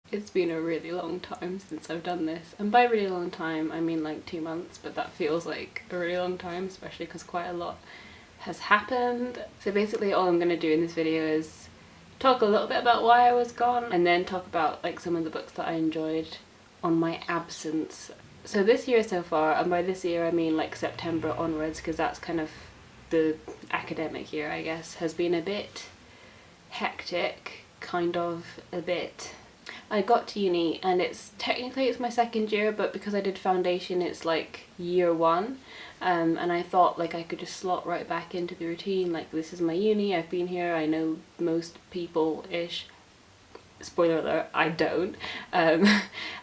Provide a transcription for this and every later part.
It's been a really long time since I've done this, and by really long time I mean like 2 months, but that feels like a really long time, especially because quite a lot has happened. So basically all I'm going to do in this video is talk a little bit about why I was gone, and then talk about like some of the books that I enjoyed on my absence. So this year so far, and by this year I mean like September onwards, because that's kind of the academic year I guess, has been a bit hectic, kind of a bit. I got to uni and it's my second year, but because I did foundation it's like year one, and I thought like I could just slot right back into the routine, like this is my uni, I've been here, I know most people-ish. Spoiler alert, I don't. And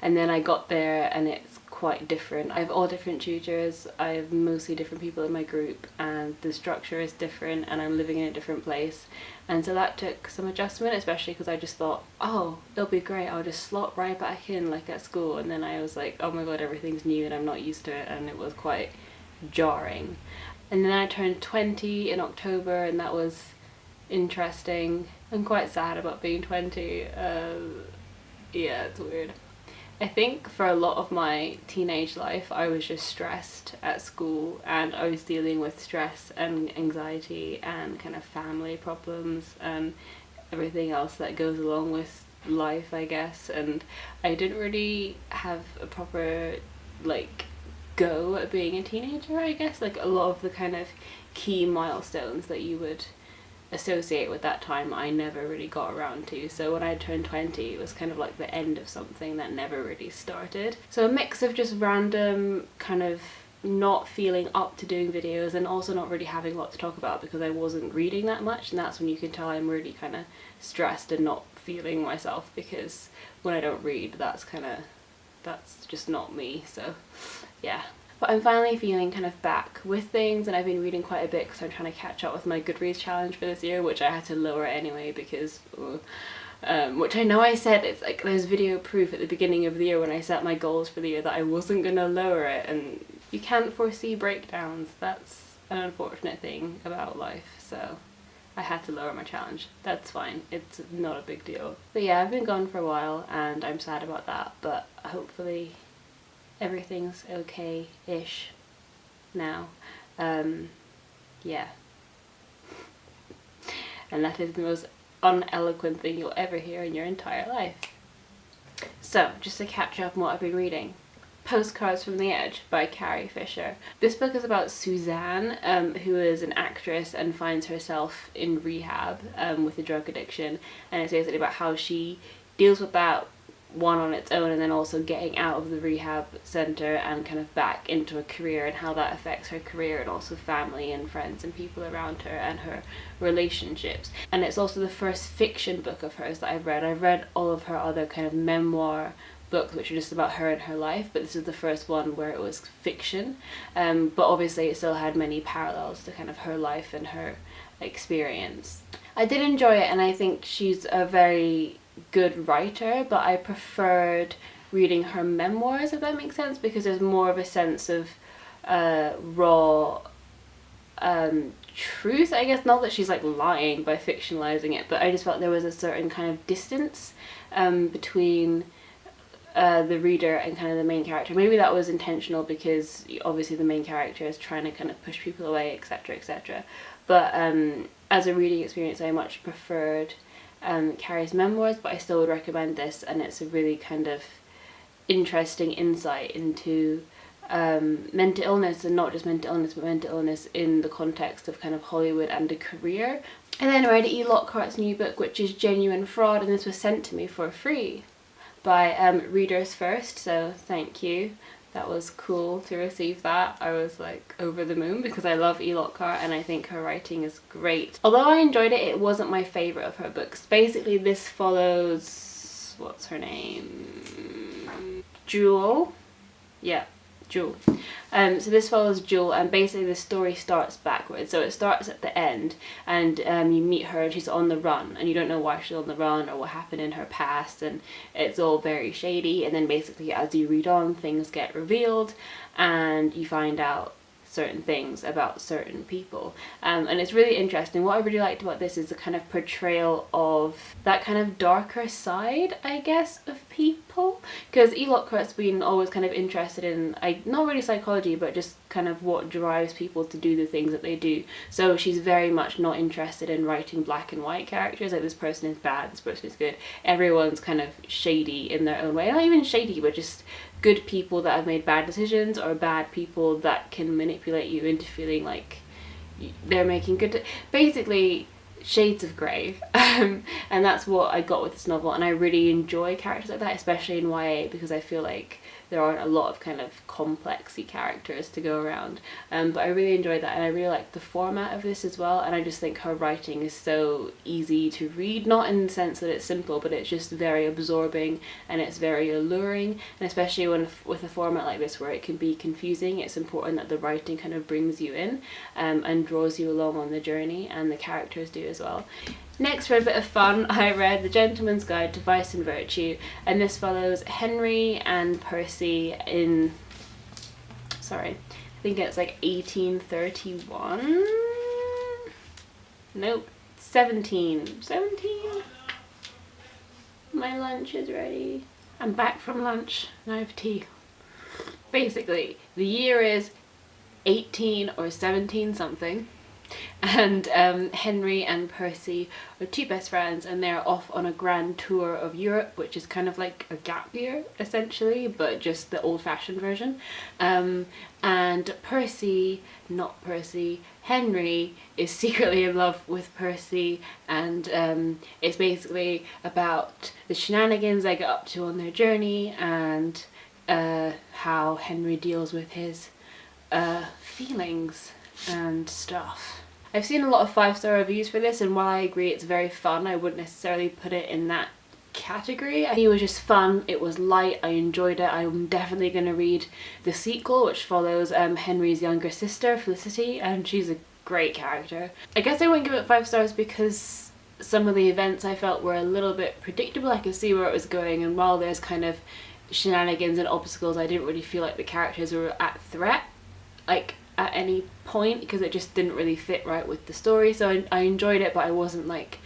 then I got there and it's quite different. I have all different tutors, I have mostly different people in my group, and the structure is different, and I'm living in a different place, and so that took some adjustment, especially because I just thought, oh, it'll be great, I'll just slot right back in like at school, and then I was like, oh my god, everything's new and I'm not used to it, and it was quite jarring. And then I turned 20 in October, and that was interesting. I'm quite sad about being 20. Yeah, it's weird. I think for a lot of my teenage life I was just stressed at school, and I was dealing with stress and anxiety and kind of family problems and everything else that goes along with life, I guess, and I didn't really have a proper like go at being a teenager, I guess. Like a lot of the kind of key milestones that you would associate with that time I never really got around to, so when I turned 20 it was kind of like the end of something that never really started. So a mix of just random kind of not feeling up to doing videos, and also not really having a lot to talk about because I wasn't reading that much, and that's when you can tell I'm really kind of stressed and not feeling myself, because when I don't read that's just not me. So yeah. But I'm finally feeling kind of back with things, and I've been reading quite a bit because I'm trying to catch up with my Goodreads challenge for this year, which I had to lower anyway because, which I know I said, it's like there's video proof at the beginning of the year when I set my goals for the year that I wasn't going to lower it, and you can't foresee breakdowns. That's an unfortunate thing about life, so I had to lower my challenge. That's fine, it's not a big deal. But yeah, I've been gone for a while and I'm sad about that, but hopefully everything's okay-ish now. Yeah. And that is the most uneloquent thing you'll ever hear in your entire life. So, just to catch up on what I've been reading. Postcards from the Edge by Carrie Fisher. This book is about Suzanne, who is an actress and finds herself in rehab with a drug addiction, and it's basically about how she deals with that one on its own, and then also getting out of the rehab center and kind of back into a career, and how that affects her career and also family and friends and people around her and her relationships. And it's also the first fiction book of hers that I've read. I've read all of her other kind of memoir books which are just about her and her life, but this is the first one where it was fiction, but obviously it still had many parallels to kind of her life and her experience. I did enjoy it, and I think she's a very good writer, but I preferred reading her memoirs, if that makes sense, because there's more of a sense of raw truth, I guess. Not that she's like lying by fictionalizing it, but I just felt there was a certain kind of distance between the reader and kind of the main character. Maybe that was intentional because obviously the main character is trying to kind of push people away, etc, etc, but as a reading experience I much preferred Carrie's memoirs, but I still would recommend this, and it's a really kind of interesting insight into mental illness, and not just mental illness, but mental illness in the context of kind of Hollywood and a career. And then I read E. Lockhart's new book, which is Genuine Fraud, and this was sent to me for free by Readers First, so thank you. That was cool to receive that. I was like over the moon because I love E. Lockhart and I think her writing is great. Although I enjoyed it, it wasn't my favourite of her books. Basically this follows, what's her name? Jewel? Yeah, Jewel. So this follows Jewel, and basically the story starts backwards. So it starts at the end, and you meet her and she's on the run, and you don't know why she's on the run or what happened in her past, and it's all very shady. And then basically as you read on, things get revealed and you find out certain things about certain people, and it's really interesting. What I really liked about this is the kind of portrayal of that kind of darker side, I guess, of people, because E. Lockhart's been always kind of interested in, not really psychology, but just kind of what drives people to do the things that they do. So she's very much not interested in writing black and white characters, like this person is bad, this person is good. Everyone's kind of shady in their own way, not even shady, but just good people that have made bad decisions, or bad people that can manipulate you into feeling like they're making good basically shades of grey. And that's what I got with this novel, and I really enjoy characters like that, especially in YA, because I feel like there aren't a lot of kind of complexy characters to go around, but I really enjoyed that, and I really like the format of this as well, and I just think her writing is so easy to read, not in the sense that it's simple, but it's just very absorbing and it's very alluring. And especially when with a format like this where it can be confusing, it's important that the writing kind of brings you in, and draws you along on the journey, and the characters do as well. Next, for a bit of fun, I read The Gentleman's Guide to Vice and Virtue, and this follows Henry and Percy in, sorry, I think it's like 1831? Nope, 17. My lunch is ready. I'm back from lunch, and I have tea. Basically, the year is 18 or 17 something. And Henry and Percy are two best friends, and they're off on a grand tour of Europe, which is kind of like a gap year essentially, but just the old-fashioned version. And Henry is secretly in love with Percy, and it's basically about the shenanigans they get up to on their journey, and how Henry deals with his feelings and stuff. I've seen a lot of 5-star reviews for this, and while I agree it's very fun, I wouldn't necessarily put it in that category. I think it was just fun, it was light, I enjoyed it. I'm definitely going to read the sequel, which follows Henry's younger sister, Felicity, and she's a great character. I guess I wouldn't give it 5 stars because some of the events I felt were a little bit predictable. I could see where it was going, and while there's kind of shenanigans and obstacles, I didn't really feel like the characters were at threat, like, at any point, because it just didn't really fit right with the story. So I enjoyed it, but I wasn't like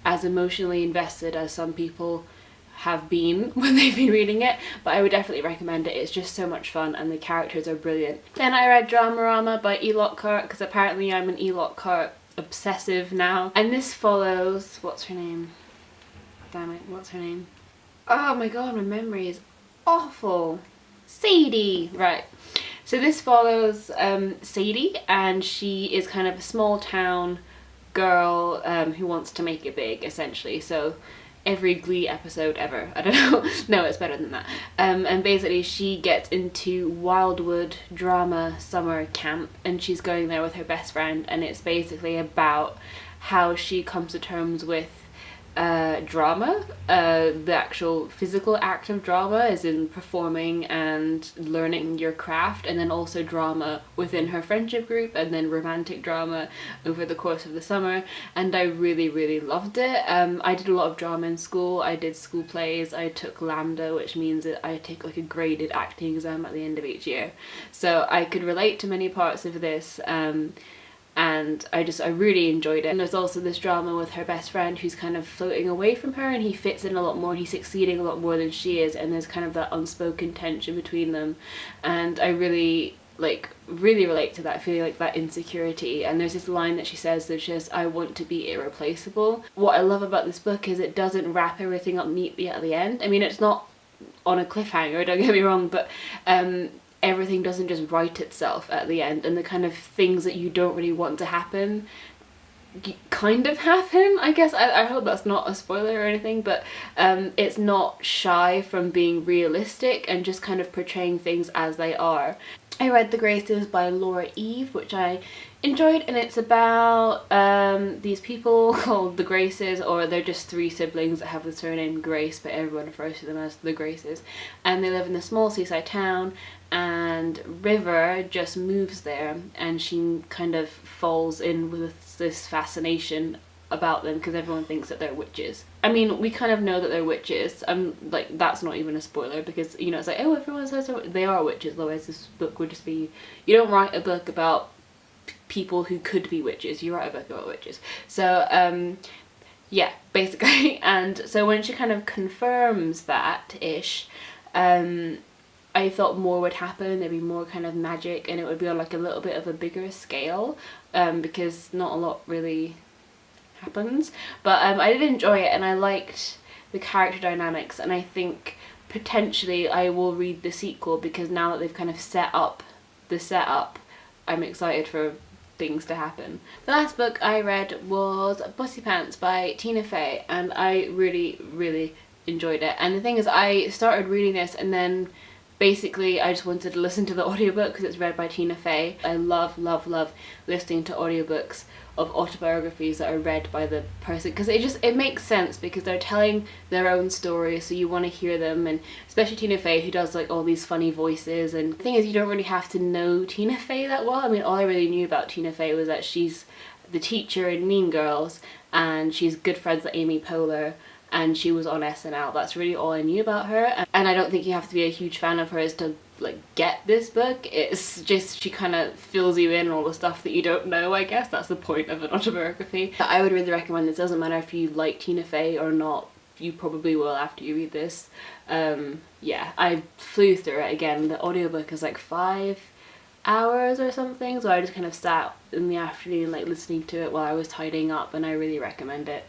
as emotionally invested as some people have been when they've been reading it. But I would definitely recommend it. It's just so much fun, and the characters are brilliant. Then I read Dramarama by E. Lockhart, because apparently I'm an E. Lockhart obsessive now. And this follows, what's her name? Damn it, what's her name? Oh my god, my memory is awful. Sadie, right. So this follows Sadie, and she is kind of a small town girl who wants to make it big, essentially. So every Glee episode ever, I don't know, no, it's better than that. And basically she gets into Wildwood Drama Summer Camp, and she's going there with her best friend, and it's basically about how she comes to terms with drama, the actual physical act of drama, as in performing and learning your craft, and then also drama within her friendship group, and then romantic drama over the course of the summer. And I really loved it. I did a lot of drama in school. I did school plays. I took Lambda, which means that I take like a graded acting exam at the end of each year, so I could relate to many parts of this. And I really enjoyed it. And there's also this drama with her best friend who's kind of floating away from her, and he fits in a lot more, and he's succeeding a lot more than she is, and there's kind of that unspoken tension between them. And I really relate to that, feeling like that insecurity. And there's this line that she says, I want to be irreplaceable. What I love about this book is it doesn't wrap everything up neatly at the end. I mean, it's not on a cliffhanger, don't get me wrong, but everything doesn't just write itself at the end, and the kind of things that you don't really want to happen kind of happen, I guess. I hope that's not a spoiler or anything, but it's not shy from being realistic and just kind of portraying things as they are. I read The Graces by Laura Eve, which I enjoyed, and it's about these people called the Graces, or they're just 3 siblings that have the surname Grace, but everyone refers to them as the Graces, and they live in a small seaside town, and River just moves there, and she kind of falls in with this fascination about them because everyone thinks that they're witches. I mean, we kind of know that they're witches. Like, that's not even a spoiler because, you know, it's like, oh, everyone says they are witches, otherwise this book would just be... You don't write a book about people who could be witches, you write a book about witches. So, yeah, basically. And so when she kind of confirms that-ish, I thought more would happen, there'd be more kind of magic, and it would be on like a little bit of a bigger scale, because not a lot really happens. But I did enjoy it, and I liked the character dynamics, and I think potentially I will read the sequel because now that they've kind of set up the setup, I'm excited for things to happen. The last book I read was Bossy Pants by Tina Fey, and I really enjoyed it. And the thing is, I started reading this and then basically I just wanted to listen to the audiobook because it's read by Tina Fey. I love listening to audiobooks of autobiographies that are read by the person, because it makes sense because they're telling their own story, so you want to hear them. And especially Tina Fey, who does like all these funny voices. And the thing is, you don't really have to know Tina Fey that well. I mean, all I really knew about Tina Fey was that she's the teacher in Mean Girls and she's good friends with Amy Poehler, and she was on SNL. That's really all I knew about her. And I don't think you have to be a huge fan of hers to like get this book. It's just she kind of fills you in on all the stuff that you don't know. I guess that's the point of an autobiography. I would really recommend this. It doesn't matter if you like Tina Fey or not, you probably will after you read this. Yeah, I flew through it again. The audiobook is like 5 hours or something, so I just kind of sat in the afternoon like listening to it while I was tidying up, and I really recommend it.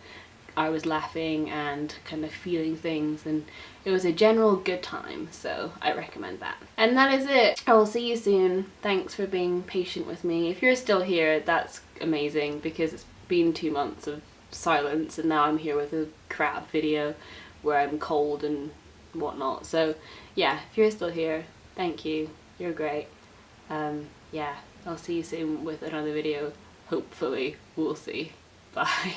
I was laughing and kind of feeling things, and it was a general good time, so I recommend that. And that is it. I will see you soon. Thanks for being patient with me. If you're still here, that's amazing, because it's been 2 months of silence and now I'm here with a crap video where I'm cold and whatnot. So yeah, if you're still here, thank you. You're great. Yeah, I'll see you soon with another video. Hopefully. We'll see. Bye.